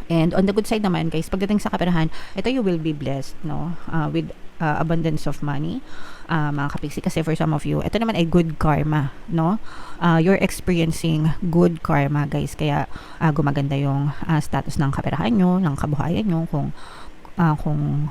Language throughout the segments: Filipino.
And on the good side naman, guys, pagdating sa kaperahan, ito you will be blessed, no? With abundance of money, mga kapiksi. Kasi for some of you, ito naman ay good karma, no? You're experiencing good karma, guys. Kaya gumaganda yung status ng kaperahan nyo, ng kabuhayan nyo, kung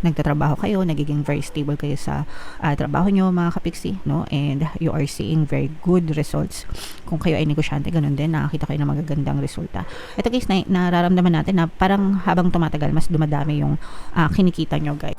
nagtatrabaho kayo, nagiging very stable kayo sa trabaho nyo, mga kapiksi, no? And you are seeing very good results. Kung kayo ay negosyante, ganun din, nakakita kayo ng magagandang resulta. Ito guys, nararamdaman natin na parang habang tumatagal, mas dumadami yung kinikita nyo, guys.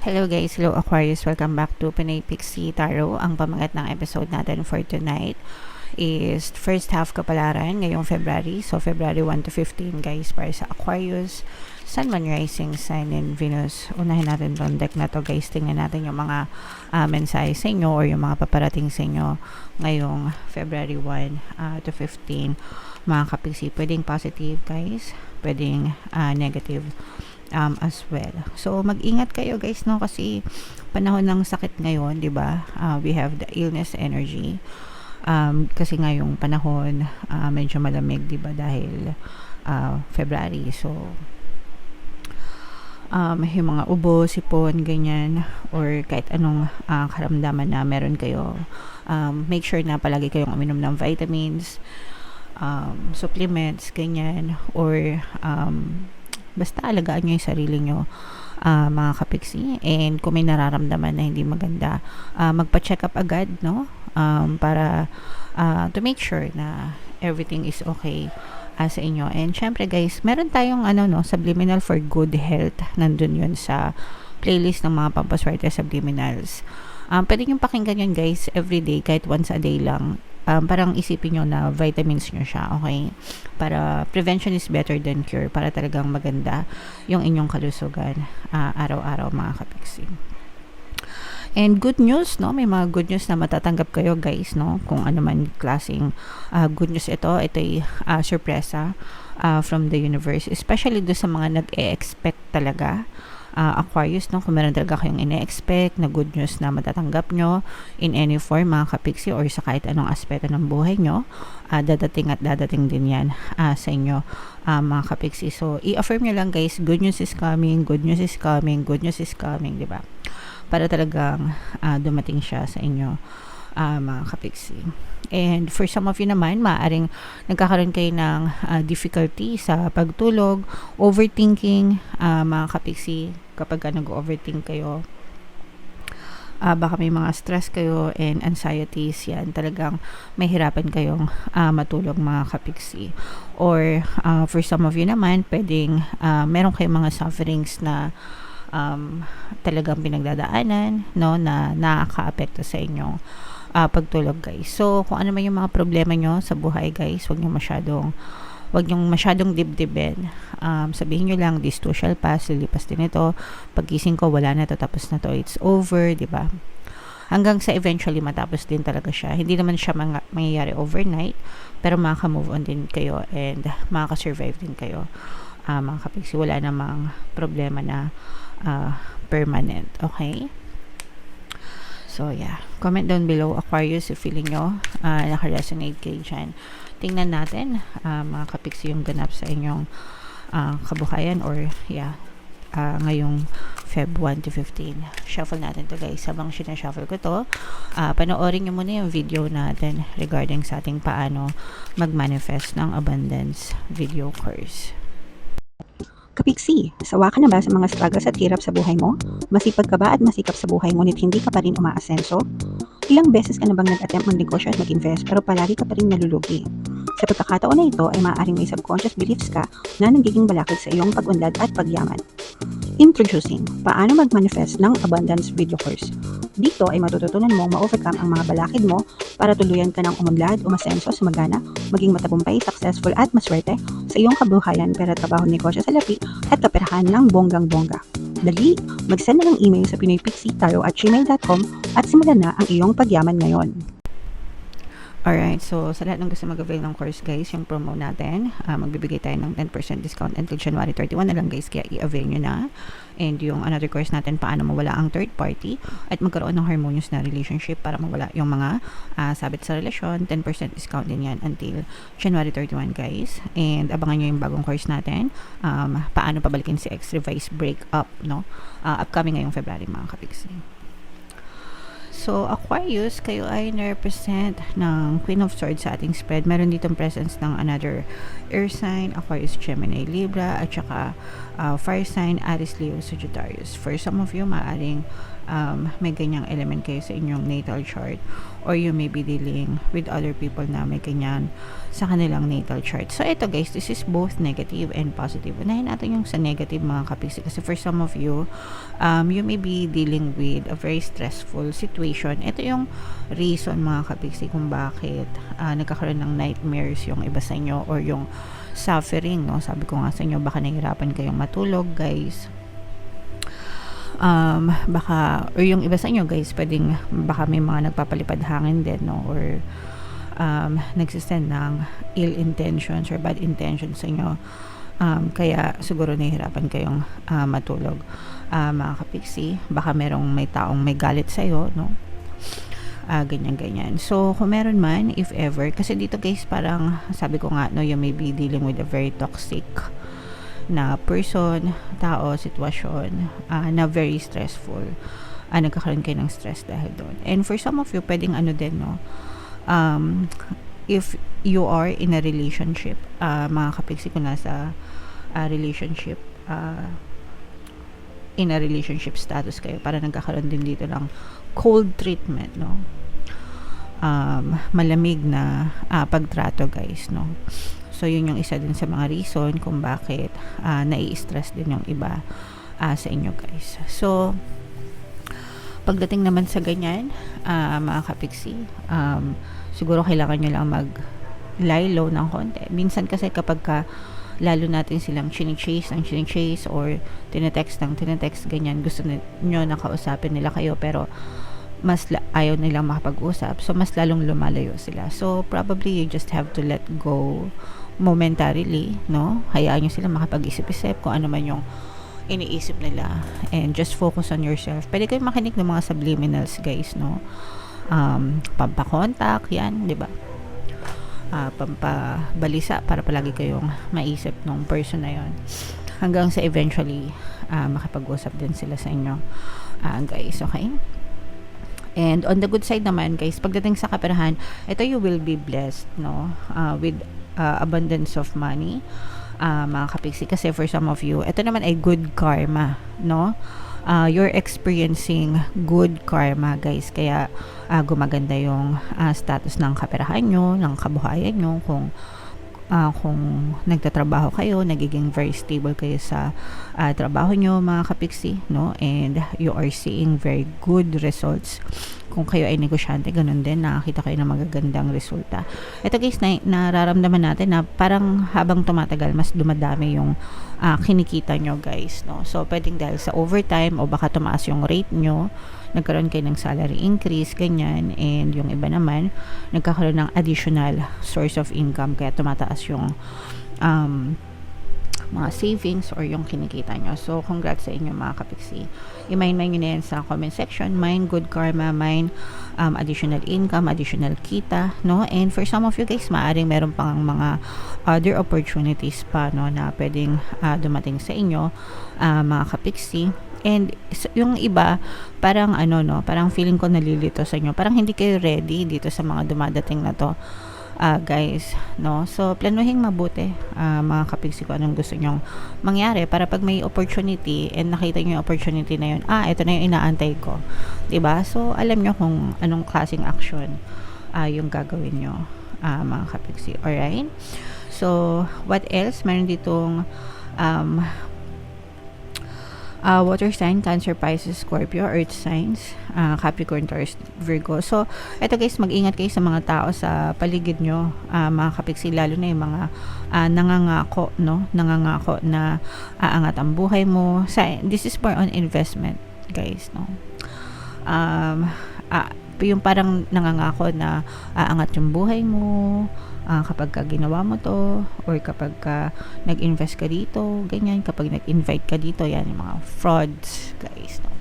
Hello guys, hello Aquarius, welcome back to Pinay Pixie Tarot. Ang pamagat ng episode natin for tonight is first half kapalaran ngayong February. So February 1 to 15 guys para sa Aquarius, Sun, Moon, Rising, Sign, and Venus. Unahin natin tong deck na to guys. Tingnan natin yung mga mensahe sa inyo or yung mga paparating sa inyo ngayong February 1 to 15. Mga kapiksi, pwedeng positive guys, pwedeng negative as well. So mag-ingat kayo guys, no, kasi panahon ng sakit ngayon, 'di ba? We have the illness energy. Kasi ngayong panahon medyo malamig, 'di ba, dahil February. So yung mga ubo, sipon, ganyan, or kahit anong karamdaman na meron kayo, make sure na palagi kayong uminom ng vitamins, supplements, ganyan, or basta alagaan nyo yung sarili nyo, mga kapiksi. And kung may nararamdaman na hindi maganda, magpa-check up agad, no? Para to make sure na everything is okay sa inyo. And syempre guys, meron tayong subliminal for good health. Nandun yun sa playlist ng mga pampaswerte subliminals. Pwede nyo pakinggan yun guys everyday, kahit once a day lang. Parang isipin nyo na vitamins nyo siya, okay? Para prevention is better than cure, para talagang maganda yung inyong kalusugan araw-araw, mga kapiksi. And good news, no? May mga good news na matatanggap kayo guys, no? Kung ano man klaseng good news ito'y sorpresa from the universe, especially do sa mga nag-e-expect talaga, Aquarius, no? Kung meron talaga kayong ine-expect na good news na matatanggap nyo in any form, mga kapiksi, or sa kahit anong aspeto ng buhay nyo, dadating at dadating din yan sa inyo, mga kapiksi. So i-affirm nyo lang guys, good news is coming, good news is coming, good news is coming, diba? Para talagang dumating siya sa inyo, mga kapiksi. And for some of you naman, maaaring nagkakaroon kayo ng difficulty sa pagtulog, overthinking, mga kapiksi. Kapag nag-overthink kayo, baka may mga stress kayo and anxieties, yan, talagang mahirapan kayong matulog, mga kapiksi. Or for some of you naman, pwedeng meron kayong mga sufferings na talagang pinagdadaanan, no, na nakaka-apekto sa inyong pagtulog guys. So kung ano man yung mga problema nyo sa buhay guys, wag nyo masyadong dibdibin. Sabihin nyo lang, this too shall pass, lilipas din ito, paggising ko wala na to, tapos na to, it's over, diba? Hanggang sa eventually matapos din talaga siya. Hindi naman siya mangyayari overnight, pero makaka-move on din kayo and makaka-survive din kayo, mga kapiksi. Wala namang problema na permanent, okay? So yeah, comment down below Aquarius if feeling nyo naka-resonate kayo dyan. Tingnan natin, mga kapiksi, yung ganap sa inyong kabuhayan, or ngayong Feb 1 to 15. Shuffle natin to guys. Habang sinashuffle ko to, panoorin nyo muna yung video natin regarding sa ating paano mag-manifest ng abundance video course. Kapiksi, sawa ka na ba sa mga struggles at hirap sa buhay mo? Masipag ka ba at masikap sa buhay ngunit hindi ka pa rin umaasenso? Ilang beses ka na bang nag-attempt magnegosyo at mag-invest pero palagi ka pa rin nalulugi? Sa pagkakataon na ito ay maaaring may subconscious beliefs ka na nagiging balakid sa iyong pag-unlad at pagyaman. Introducing, paano mag-manifest ng abundance video course. Dito ay matututunan mong ma-overcome ang mga balakid mo para tuluyan ka ng umunlad, umasenso, sumagana, maging matagumpay, successful at maswerte sa iyong kabuhayan, pera, trabaho, negosyo, salapi at kaperahan ng bonggang-bongga. Dali, mag-send na ng email sa pinoypixie@gmail.com at simulan na ang iyong pagyaman ngayon. Alright, so sa lahat ng gusto mag-avail ng course guys, yung promo natin, magbibigay tayo ng 10% discount until January 31 na lang guys, kaya i-avail nyo na. And yung another course natin, paano mawala ang third party at magkaroon ng harmonious na relationship para mawala yung mga sabit sa relasyon, 10% discount din yan until January 31 guys. And abangan nyo yung bagong course natin, paano pabalikin si ex, revise breakup, no? Upcoming ngayong February mga kapiksi. So, Aquarius, kayo ay na-represent ng Queen of Swords sa ating spread. Meron ditong presence ng another air sign, Aquarius, Gemini, Libra, at saka fire sign, Aries, Leo, Sagittarius. For some of you, maaring may ganyang element kayo sa inyong natal chart, or you may be dealing with other people na may ganyan sa kanilang natal chart. So, ito guys, this is both negative and positive. Unahin natin yung sa negative mga kapiksi, kasi for some of you, you may be dealing with a very stressful situation. Ito yung reason mga kapiksi kung bakit nagkakaroon ng nightmares yung iba sa inyo, or yung suffering, no? Sabi ko nga sa inyo, baka nahihirapan kayong matulog guys. Baka, or yung iba sa inyo guys, pwedeng baka may mga nagpapalipad hangin din, no? Or nagsisend ng ill intentions or bad intentions sa inyo, kaya siguro nahihirapan kayong matulog mga kapiksi. Baka may taong may galit sa'yo, no? Ganyan. So, kung meron man, if ever, kasi dito guys, parang sabi ko nga, no, you may be dealing with a very toxic na person, tao, sitwasyon, na very stressful. Nagkakaroon kayo ng stress dahil doon. And for some of you, pwedeng ano din, no, if you are in a relationship, mga kapiksi, kung nasa relationship, in a relationship status kayo, para nagkakaroon din dito ng cold treatment, no, malamig na pagtrato guys, no. So, yun yung isa din sa mga reason kung bakit nai-stress din yung iba sa inyo guys. So, pagdating naman sa ganyan, mga kapiksi, siguro kailangan nyo lang mag-lie low ng konti. Minsan kasi kapag lalo natin silang chini-chase or tinetext ganyan, gusto nyo nakausapin nila kayo, pero mas ayaw nilang makapag-usap, so mas lalong lumalayo sila. So, probably you just have to let go momentarily, no? Hayaan nyo sila makapag-isip-isip kung ano man yung iniisip nila, and just focus on yourself. Pwede kayong makinig ng mga subliminals guys, no? Pampakontak yan, di ba? Pampabalisa para palagi kayong maisip ng person na yon, hanggang sa eventually makapag-usap din sila sa inyo guys, okay? And on the good side naman guys, pagdating sa kaperahan, ito, you will be blessed, no, with abundance of money, mga kapiksi, kasi for some of you, ito naman ay good karma, no. You're experiencing good karma guys, kaya gumaganda yung status ng kaperahan nyo, ng kabuhayan nyo, kung nagtatrabaho kayo, nagiging very stable kayo sa trabaho nyo mga kapiksi, no, and you are seeing very good results. Kung kayo ay negosyante, ganun din, nakakita kayo ng magagandang resulta. Ito guys, nararamdaman natin na parang habang tumatagal, mas dumadami yung kinikita nyo guys, no. So, pwedeng dahil sa overtime, o baka tumaas yung rate nyo, nagkaroon kayo ng salary increase, ganyan, and yung iba naman, nagkakaroon ng additional source of income, kaya tumataas yung mga savings or yung kinikita nyo. So, congrats sa inyo mga kapiksi. I-mine nyo na yan sa comment section. Mine good karma, mine additional income, additional kita, no? And for some of you guys, maaring meron pang mga other opportunities pa, no, na pwedeng dumating sa inyo, mga kapiksi. And yung iba, parang ano, no, parang feeling ko nalilito sa inyo. Parang hindi kayo ready dito sa mga dumadating na to, guys, no. So, planuhin mabuti, mga kapiksi, ko anong gusto nyong mangyari para pag may opportunity and nakita nyo yung opportunity na yun, ito na yung inaantay ko, diba? So, alam nyo kung anong klaseng action yung gagawin nyo, mga kapiksi. Alright? So, what else? Meron ditong water sign, Cancer, Pisces, Scorpio, earth signs, Capricorn, Taurus, Virgo. So, eto guys, mag-ingat kayo sa mga tao sa paligid nyo, mga kapiksi, lalo na yung mga nangangako, no? Nangangako na aangat ang buhay mo. This is more on investment, guys, no? yung parang nangangako na aangat yung buhay mo, kapag ka ginawa mo to, or kapag ka nag-invest ka dito, ganyan, kapag nag-invite ka dito, yan yung mga frauds, guys, no?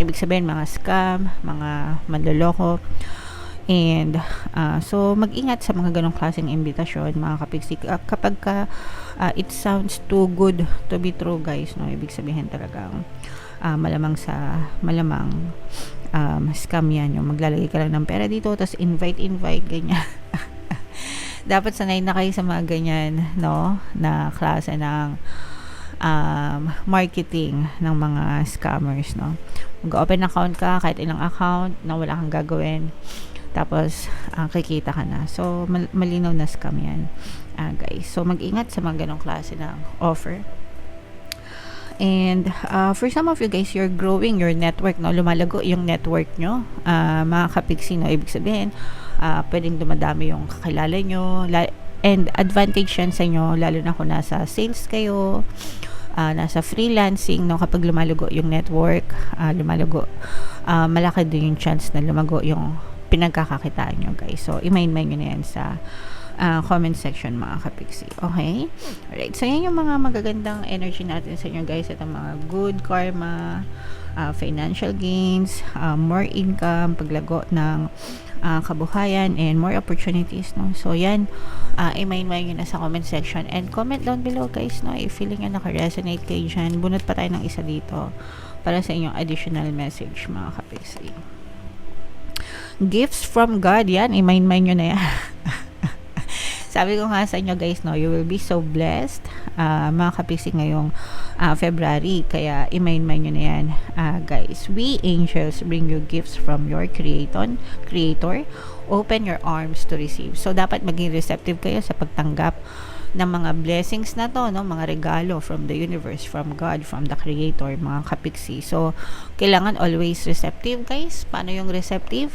Ibig sabihin, mga scam, mga manloloko. And so mag-ingat sa mga ganong klaseng imbitasyon, mga kapiksi. Kapag ka it sounds too good to be true, guys, no, ibig sabihin talagang malamang scam yan, yung maglalagay ka lang ng pera dito tapos invite ganyan. Dapat sanay na kayo sa mga ganyan, no, na klase ng marketing ng mga scammers, no. Mag-open account ka, kahit ilang account na wala kang gagawin, tapos kikita ka na. So malinaw na scam yan, guys. So mag-ingat sa mga ganong klase ng offer. And for some of you guys, you're growing your network, no? Lumalago yung network nyo, mga kapiksi, no? Ibig sabihin, pwedeng dumadami yung kakilala nyo, and advantage yan sa inyo, lalo na kung nasa sales kayo, nasa freelancing, no? Kapag lumalago yung network, malaki din yung chance na lumago yung pinagkakakitaan nyo, guys. So i-mind nyo na yan sa comment section, mga kapiksi. Okay? Alright. So yan yung mga magagandang energy natin sa inyo, guys. Ito mga good karma, financial gains, more income, paglago ng kabuhayan, and more opportunities, no? So yan, i-mind nyo na sa comment section, and comment down below, guys, no? If feeling nyo naka-resonate kayo dyan, bunot pa tayo ng isa dito para sa inyong additional message, mga kapiksi. Gifts from God, yan, i-mind nyo na yan. Sabi ko nga sa inyo, guys, no, you will be so blessed, mga kapiksi, ngayong February, kaya i-mind nyo na yan, guys. We angels bring you gifts from your creator. Open your arms to receive. So dapat maging receptive kayo sa pagtanggap ng mga blessings na to, no, mga regalo from the universe, from God, from the creator, mga kapiksi. So kailangan always receptive, guys. Paano yung receptive?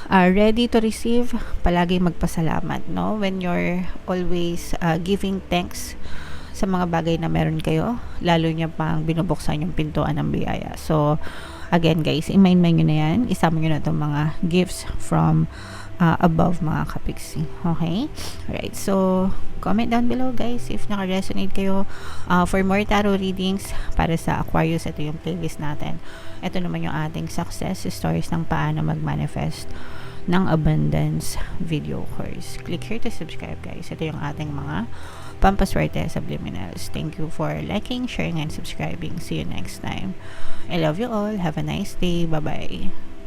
Ready to receive, palagi magpasalamat, no? When you're always giving thanks sa mga bagay na meron kayo, lalo niya pang binubuksan yung pintuan ng biyaya. So again, guys, i-mind nyo na yan, isama nyo na itong mga gifts from above, mga kapiksi. Okay? Alright, so comment down below, guys, if naka-resonate kayo. For more tarot readings para sa Aquarius, ito yung playlist natin. Ito naman yung ating success stories ng paano mag-manifest ng abundance video course. Click here to subscribe, guys. Ito yung ating mga pampaswerte subliminals. Thank you for liking, sharing, and subscribing. See you next time. I love you all. Have a nice day. Bye-bye.